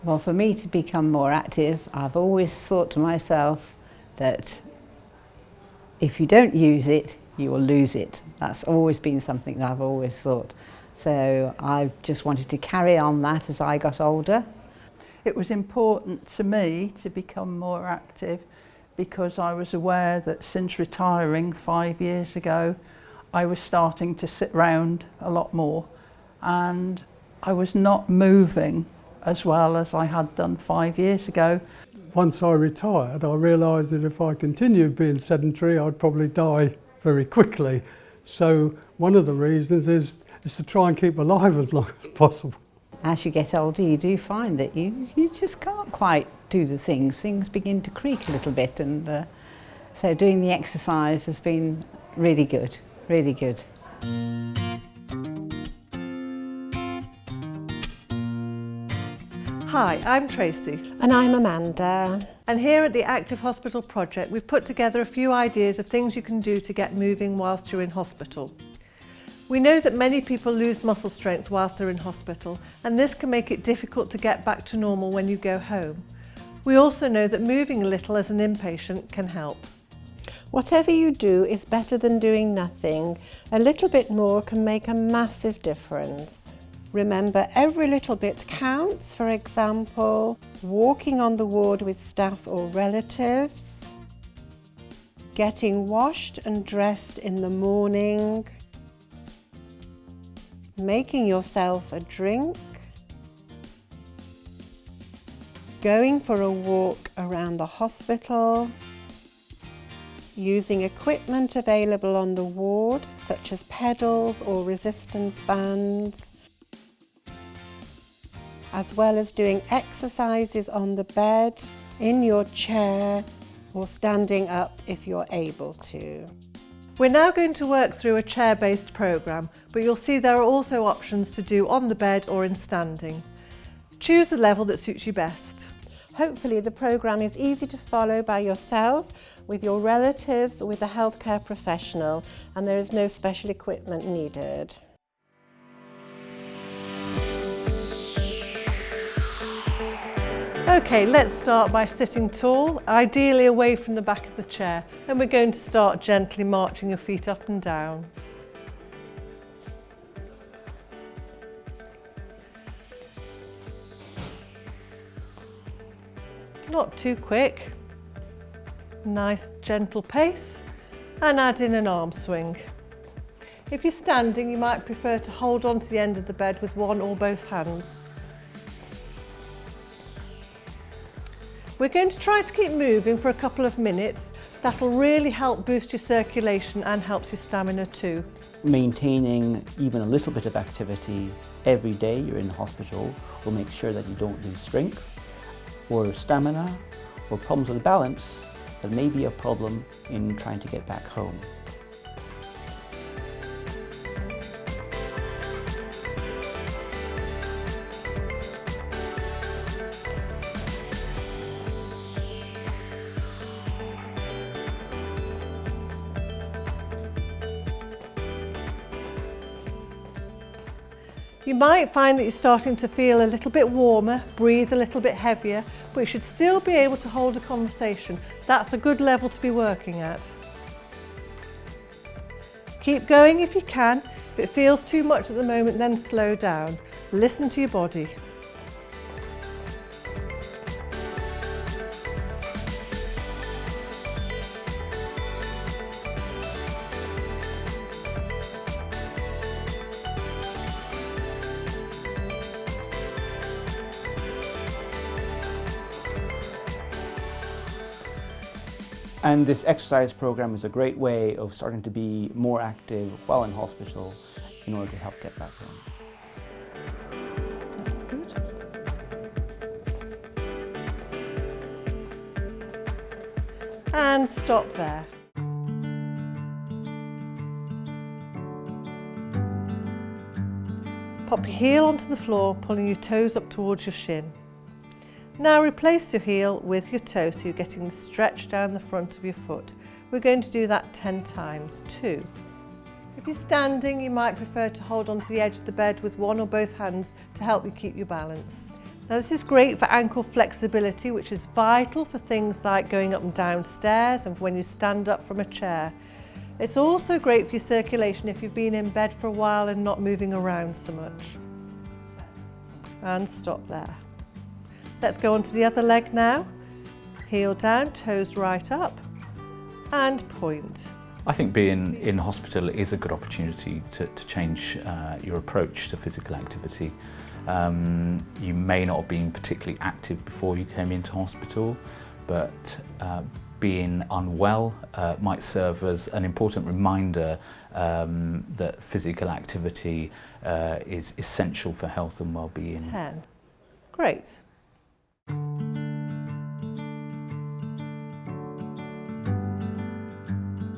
Well, for me to become more active, I've always thought to myself that if you don't use it, you will lose it. That's always been something that I've always thought. So I just wanted to carry on that as I got older. It was important to me to become more active because I was aware that since retiring 5 years ago, I was starting to sit round a lot more and I was not moving as well as I had done 5 years ago. Once I retired, I realised that if I continued being sedentary, I'd probably die very quickly. So one of the reasons is to try and keep alive as long as possible. As you get older, you do find that you just can't quite do the things. Things begin to creak a little bit, and so doing the exercise has been really good, really good. Hi, I'm Tracy. And I'm Amanda. And here at the Active Hospital Project, we've put together a few ideas of things you can do to get moving whilst you're in hospital. We know that many people lose muscle strength whilst they're in hospital, and this can make it difficult to get back to normal when you go home. We also know that moving a little as an inpatient can help. Whatever you do is better than doing nothing. A little bit more can make a massive difference. Remember, every little bit counts. For example, walking on the ward with staff or relatives, getting washed and dressed in the morning, making yourself a drink, going for a walk around the hospital, using equipment available on the ward, such as pedals or resistance bands, as well as doing exercises on the bed, in your chair, or standing up if you're able to. We're now going to work through a chair-based programme, but you'll see there are also options to do on the bed or in standing. Choose the level that suits you best. Hopefully the programme is easy to follow by yourself, with your relatives, or with a healthcare professional, and there is no special equipment needed. Okay, let's start by sitting tall, ideally away from the back of the chair, and we're going to start gently marching your feet up and down. Not too quick. Nice gentle pace, and add in an arm swing. If you're standing, you might prefer to hold on to the end of the bed with one or both hands. We're going to try to keep moving for a couple of minutes. That'll really help boost your circulation and helps your stamina too. Maintaining even a little bit of activity every day you're in hospital will make sure that you don't lose strength or stamina or problems with balance that may be a problem in trying to get back home. You might find that you're starting to feel a little bit warmer, breathe a little bit heavier, but you should still be able to hold a conversation. That's a good level to be working at. Keep going if you can. If it feels too much at the moment, then slow down. Listen to your body. And this exercise program is a great way of starting to be more active while in hospital in order to help get back home. That's good. And stop there. Pop your heel onto the floor, pulling your toes up towards your shin. Now replace your heel with your toe so you're getting the stretch down the front of your foot. We're going to do that 10 times, 2. If you're standing, you might prefer to hold onto the edge of the bed with one or both hands to help you keep your balance. Now this is great for ankle flexibility, which is vital for things like going up and down stairs and when you stand up from a chair. It's also great for your circulation if you've been in bed for a while and not moving around so much. And stop there. Let's go on to the other leg now. Heel down, toes right up, and point. I think being in hospital is a good opportunity to change your approach to physical activity. You may not have been particularly active before you came into hospital, but being unwell might serve as an important reminder that physical activity is essential for health and well-being. 10. Great.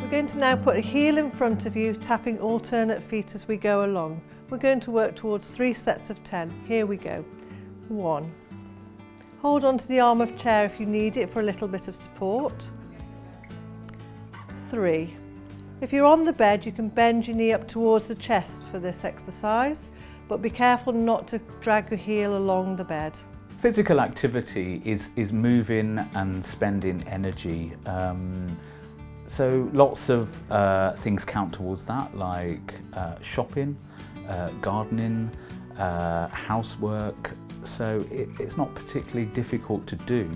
We're going to now put a heel in front of you, tapping alternate feet as we go along. We're going to work towards 3 sets of 10. Here we go. 1. Hold on to the arm of chair if you need it for a little bit of support. 3. If you're on the bed, you can bend your knee up towards the chest for this exercise, but be careful not to drag your heel along the bed. Physical activity is moving and spending energy. So lots of things count towards that, like shopping, gardening, housework. So it's not particularly difficult to do.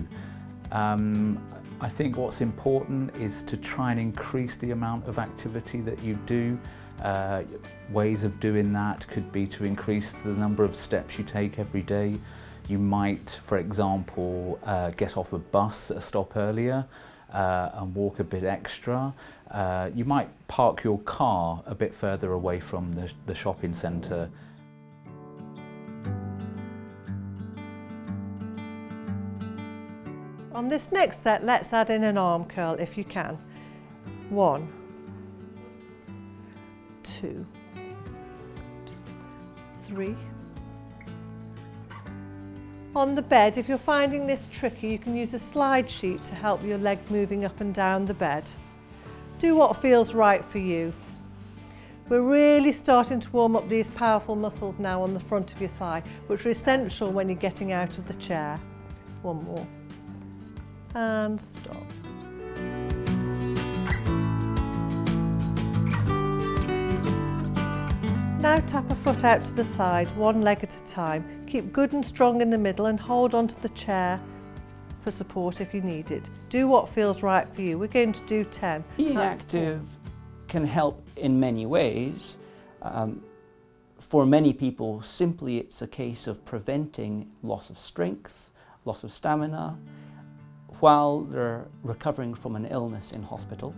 I think what's important is to try and increase the amount of activity that you do. Ways of doing that could be to increase the number of steps you take every day. You might, for example, get off a bus at a stop earlier and walk a bit extra. You might park your car a bit further away from the shopping centre. On this next set, let's add in an arm curl if you can. 1, 2, 3. On the bed, if you're finding this tricky, you can use a slide sheet to help your leg moving up and down the bed. Do what feels right for you. We're really starting to warm up these powerful muscles now on the front of your thigh, which are essential when you're getting out of the chair. 1 more. And stop. Now tap a foot out to the side, 1 leg at a time. Keep good and strong in the middle and hold onto the chair for support if you need it. Do what feels right for you. We're going to do 10. Being active can help in many ways. For many people, simply it's a case of preventing loss of strength, loss of stamina, while they're recovering from an illness in hospital.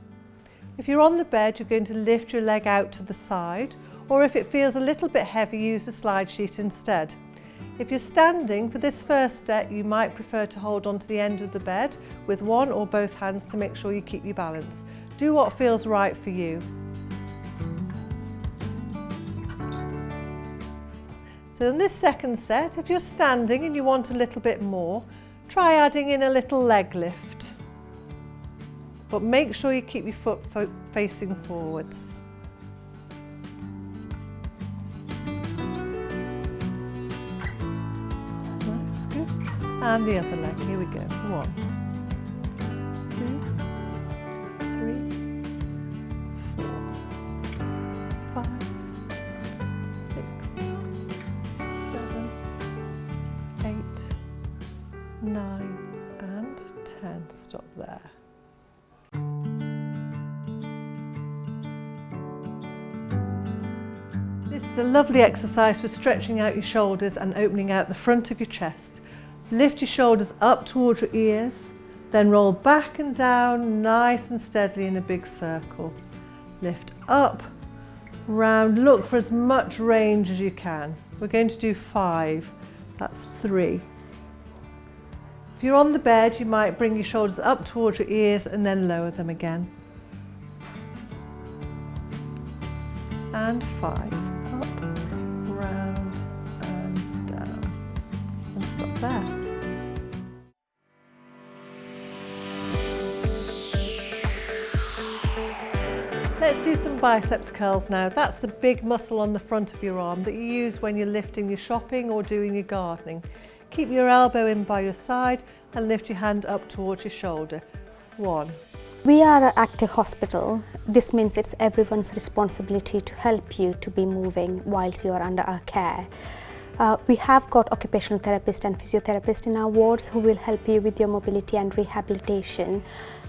If you're on the bed, you're going to lift your leg out to the side, or if it feels a little bit heavy, use the slide sheet instead. If you're standing, for this first step, you might prefer to hold on to the end of the bed with one or both hands to make sure you keep your balance. Do what feels right for you. So in this second set, if you're standing and you want a little bit more, try adding in a little leg lift. But make sure you keep your foot facing forwards. That's good. And the other leg, here we go. 1, 2, 3, 4, 5, 6, 7, 8, 9 and 10. Stop there. This is a lovely exercise for stretching out your shoulders and opening out the front of your chest. Lift your shoulders up towards your ears, then roll back and down nice and steadily in a big circle. Lift up, round, look for as much range as you can. We're going to do 5, that's 3. If you're on the bed, you might bring your shoulders up towards your ears and then lower them again. And 5. Up, round and down. And stop there. Let's do some biceps curls now. That's the big muscle on the front of your arm that you use when you're lifting your shopping or doing your gardening. Keep your elbow in by your side and lift your hand up towards your shoulder. 1. We are an active hospital. This means it's everyone's responsibility to help you to be moving whilst you are under our care. We have got occupational therapists and physiotherapists in our wards who will help you with your mobility and rehabilitation.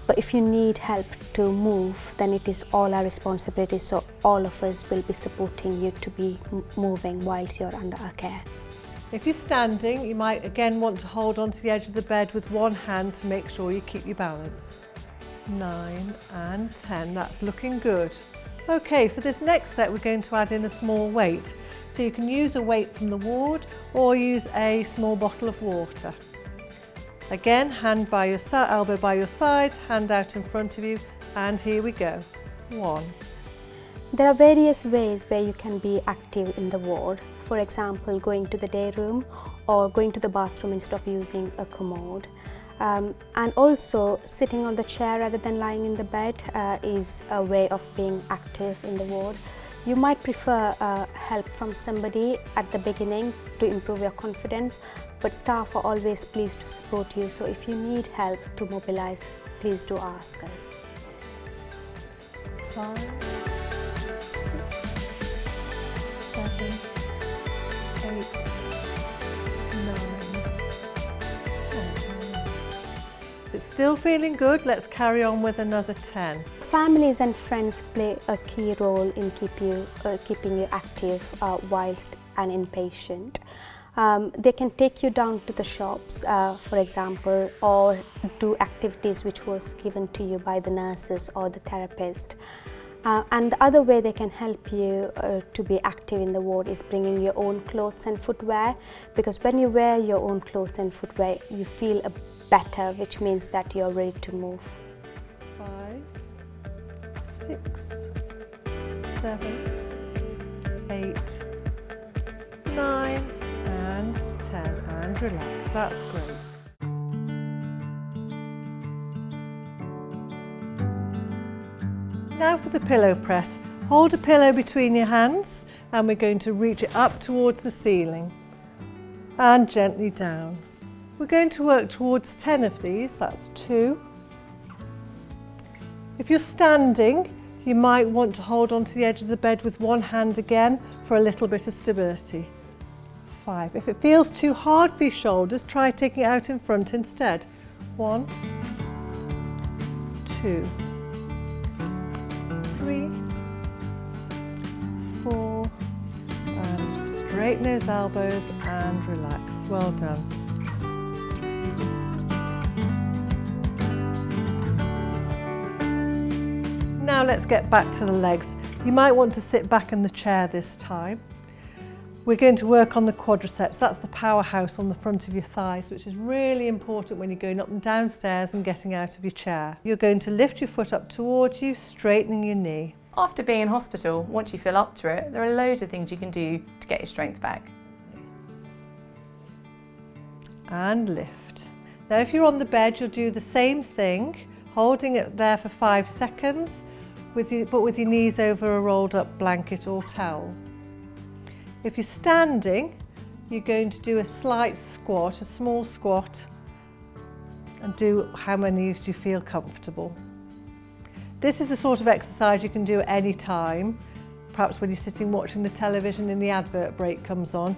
But if you need help to move, then it is all our responsibility. So all of us will be supporting you to be moving whilst you're under our care. If you're standing, you might again want to hold onto the edge of the bed with one hand to make sure you keep your balance. 9 and 10, that's looking good. Okay, for this next set we're going to add in a small weight. So you can use a weight from the ward or use a small bottle of water. Again, hand by your elbow by your side, hand out in front of you, and here we go. 1. There are various ways where you can be active in the ward. For example, going to the day room or going to the bathroom instead of using a commode. And also sitting on the chair rather than lying in the bed is a way of being active in the ward. You might prefer help from somebody at the beginning to improve your confidence, but staff are always pleased to support you. So if you need help to mobilize, please do ask us. 5, 6, 7, 8, 9, 10. If it's still feeling good, let's carry on with another 10. Families and friends play a key role in keeping you active whilst an inpatient. They can take you down to the shops, for example, or do activities which was given to you by the nurses or the therapist. And the other way they can help you to be active in the ward is bringing your own clothes and footwear, because when you wear your own clothes and footwear, you feel better, which means that you're ready to move. 5, 6, 7, 8, 9 and 10, and relax. That's great. Now for the pillow press. Hold a pillow between your hands and we're going to reach it up towards the ceiling and gently down. We're going to work towards 10 of these, that's 2. If you're standing, you might want to hold onto the edge of the bed with one hand again for a little bit of stability. 5. If it feels too hard for your shoulders, try taking it out in front instead. 1, 2, 3, 4, and straighten those elbows and relax. Well done. Now let's get back to the legs. You might want to sit back in the chair this time. We're going to work on the quadriceps. That's the powerhouse on the front of your thighs, which is really important when you're going up and down stairs and getting out of your chair. You're going to lift your foot up towards you, straightening your knee. After being in hospital, once you feel up to it, there are loads of things you can do to get your strength back. And lift. Now if you're on the bed, you'll do the same thing, holding it there for 5 seconds, but with your knees over a rolled up blanket or towel. If you're standing, you're going to do a slight squat, a small squat, and do how many as you feel comfortable. This is the sort of exercise you can do at any time. Perhaps when you're sitting watching the television and the advert break comes on,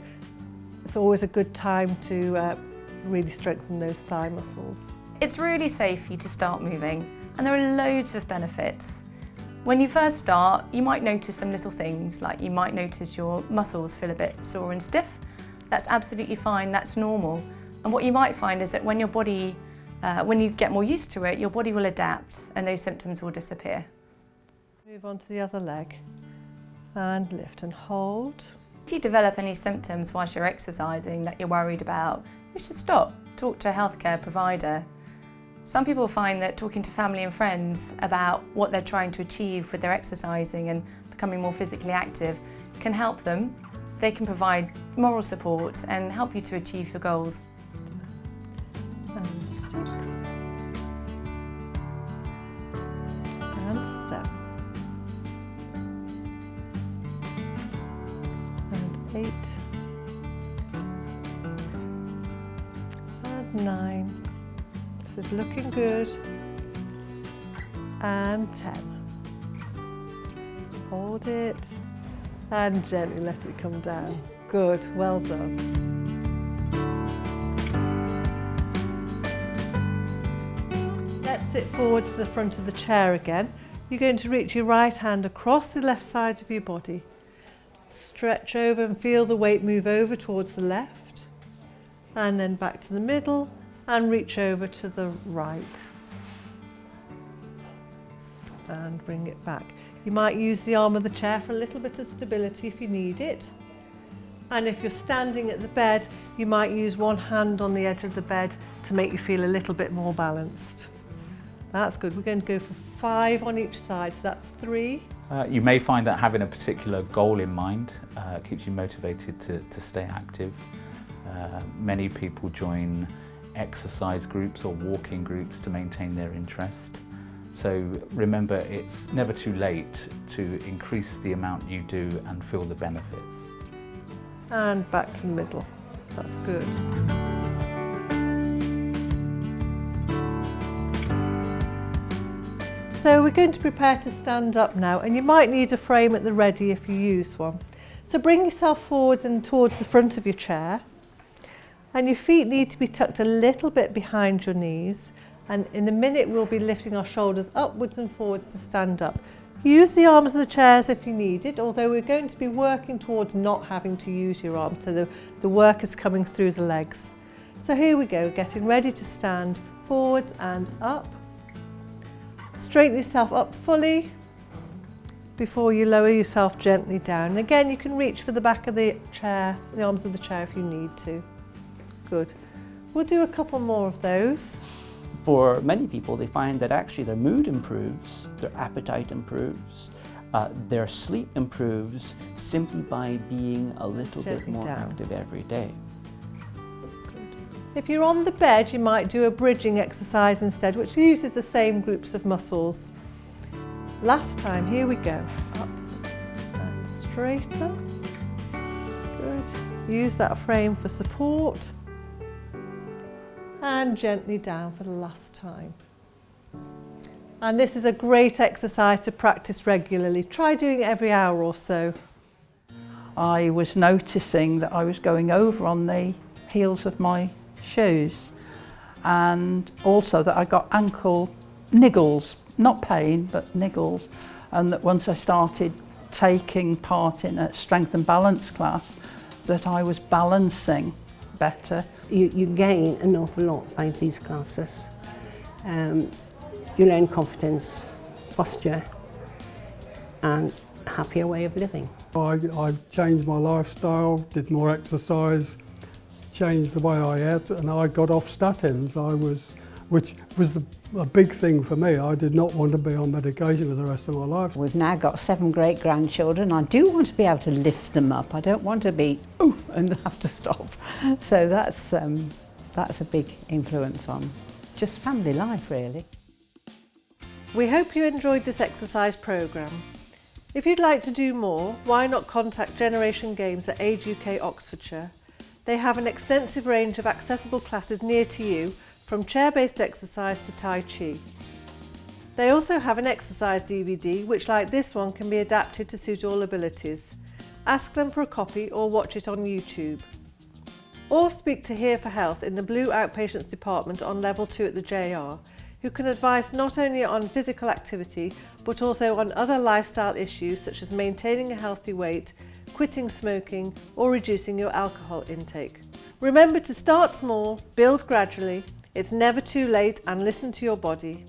it's always a good time to really strengthen those thigh muscles. It's really safe for you to start moving, and there are loads of benefits. When you first start, you might notice some little things, like you might notice your muscles feel a bit sore and stiff. That's absolutely fine, that's normal. And what you might find is that when your body, when you get more used to it, your body will adapt and those symptoms will disappear. Move on to the other leg and lift and hold. If you develop any symptoms whilst you're exercising that you're worried about, you should stop. Talk to a healthcare provider. Some people find that talking to family and friends about what they're trying to achieve with their exercising and becoming more physically active can help them. They can provide moral support and help you to achieve your goals. And 6 and 7 and 8 and 9. This is looking good. And 10. Hold it and gently let it come down. Good, well done. Let's sit forward to the front of the chair again. You're going to reach your right hand across the left side of your body. Stretch over and feel the weight move over towards the left. And then back to the middle and reach over to the right. And bring it back. You might use the arm of the chair for a little bit of stability if you need it. And if you're standing at the bed, you might use one hand on the edge of the bed to make you feel a little bit more balanced. That's good. We're going to go for 5 on each side, so that's 3. You may find that having a particular goal in mind keeps you motivated to stay active. Many people join exercise groups or walking groups to maintain their interest. So remember, it's never too late to increase the amount you do and feel the benefits. And back to the middle. That's good. So we're going to prepare to stand up now, and you might need a frame at the ready if you use one. So bring yourself forwards and towards the front of your chair, and your feet need to be tucked a little bit behind your knees, and in a minute we'll be lifting our shoulders upwards and forwards to stand up. Use the arms of the chairs if you need it, although we're going to be working towards not having to use your arms, so the work is coming through the legs. So here we go, getting ready to stand forwards and up. Straighten yourself up fully before you lower yourself gently down. Again, you can reach for the back of the chair, the arms of the chair if you need to. Good. We'll do a couple more of those. For many people, they find that actually their mood improves, their appetite improves, their sleep improves simply by being a little bit more active every day. If you're on the bed, you might do a bridging exercise instead, which uses the same groups of muscles. Last time, here we go. Up and straighten. Good. Use that frame for support. And gently down for the last time. And this is a great exercise to practice regularly. Try doing it every hour or so. I was noticing that I was going over on the heels of my shoes, and also that I got ankle niggles, not pain but niggles, and that once I started taking part in a strength and balance class that I was balancing better. You gain an awful lot by these classes. You learn confidence, posture and a happier way of living. I changed my lifestyle, did more exercise, changed the way I ate, and I got off statins, which was a big thing for me. I did not want to be on medication for the rest of my life. We've now got 7 great grandchildren. I do want to be able to lift them up. I don't want to be, ooh, and have to stop. So that's a big influence on just family life, really. We hope you enjoyed this exercise programme. If you'd like to do more, why not contact Generation Games at Age UK Oxfordshire. They have an extensive range of accessible classes near to you, from chair-based exercise to Tai Chi. They also have an exercise DVD, which like this one can be adapted to suit all abilities. Ask them for a copy or watch it on YouTube. Or speak to Here for Health in the Blue Outpatients Department on Level 2 at the JR, who can advise not only on physical activity, but also on other lifestyle issues such as maintaining a healthy weight, quitting smoking, or reducing your alcohol intake. Remember to start small, build gradually. It's never too late, and listen to your body.